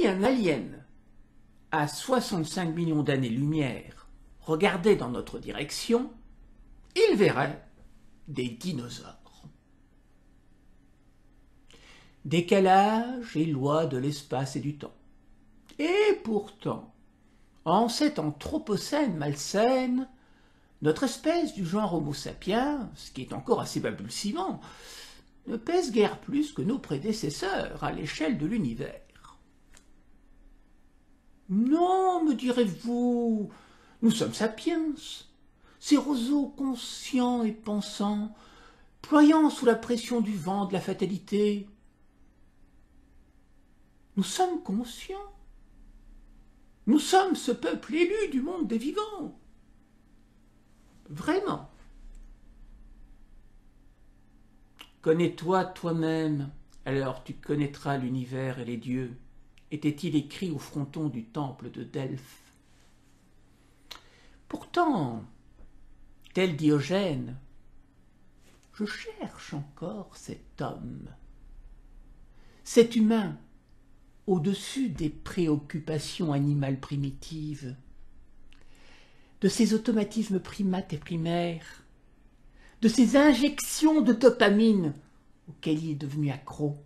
si un alien à 65 millions d'années-lumière regardait dans notre direction, il verrait des dinosaures. Décalage et loi de l'espace et du temps. Et pourtant, en cet anthropocène malsaine, notre espèce du genre Homo sapiens, ce qui est encore assez balbutiement, ne pèse guère plus que nos prédécesseurs à l'échelle de l'univers. Non, me direz-vous, nous sommes sapiens, ces roseaux conscients et pensants, ployant sous la pression du vent de la fatalité. Nous sommes conscients. Nous sommes ce peuple élu du monde des vivants. Vraiment. Connais-toi toi-même, alors tu connaîtras l'univers et les dieux, était-il écrit au fronton du temple de Delphes. Pourtant, tel Diogène, je cherche encore cet homme, cet humain, au-dessus des préoccupations animales primitives, de ces automatismes primates et primaires, de ces injections de dopamine auxquelles il est devenu accro.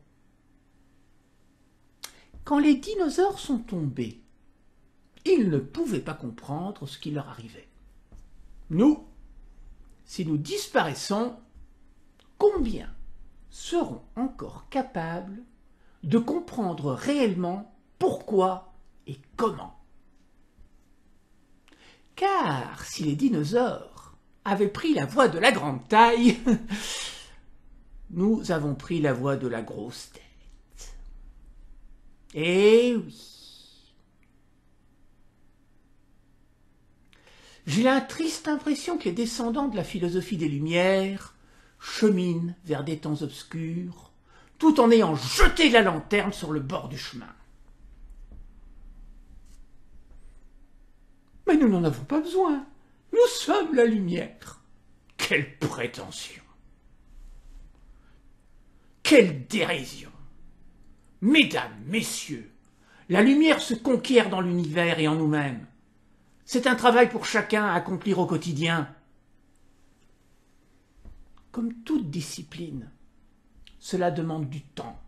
Quand les dinosaures sont tombés, ils ne pouvaient pas comprendre ce qui leur arrivait. Nous, si nous disparaissons, combien seront encore capables de comprendre réellement pourquoi et comment? Car si les dinosaures avaient pris la voie de la grande taille, nous avons pris la voie de la grosse tête. Eh oui. J'ai la triste impression que les descendants de la philosophie des Lumières cheminent vers des temps obscurs, tout en ayant jeté la lanterne sur le bord du chemin. Mais nous n'en avons pas besoin. Nous sommes la lumière. Quelle prétention! Quelle dérision! Mesdames, messieurs, la lumière se conquiert dans l'univers et en nous-mêmes. C'est un travail pour chacun à accomplir au quotidien. Comme toute discipline, cela demande du temps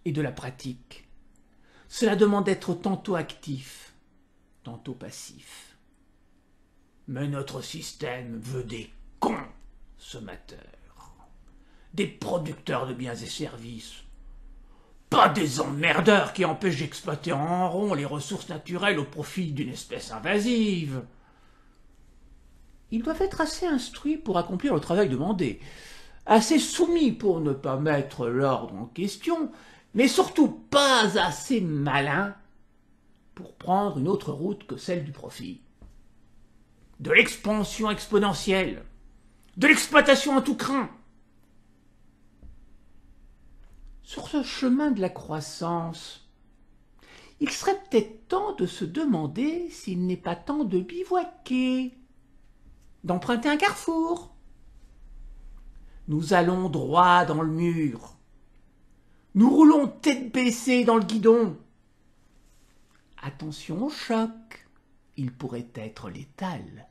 et de la pratique. Cela demande d'être tantôt actif, tantôt passif. Mais notre système veut des consommateurs, des producteurs de biens et services, pas des emmerdeurs qui empêchent d'exploiter en rond les ressources naturelles au profit d'une espèce invasive. Ils doivent être assez instruits pour accomplir le travail demandé, assez soumis pour ne pas mettre l'ordre en question, mais surtout pas assez malins pour prendre une autre route que celle du profit. De l'expansion exponentielle, de l'exploitation à tout crin. Sur ce chemin de la croissance, il serait peut-être temps de se demander s'il n'est pas temps de bivouaquer, d'emprunter un carrefour. Nous allons droit dans le mur. Nous roulons tête baissée dans le guidon. Attention au choc, il pourrait être létal.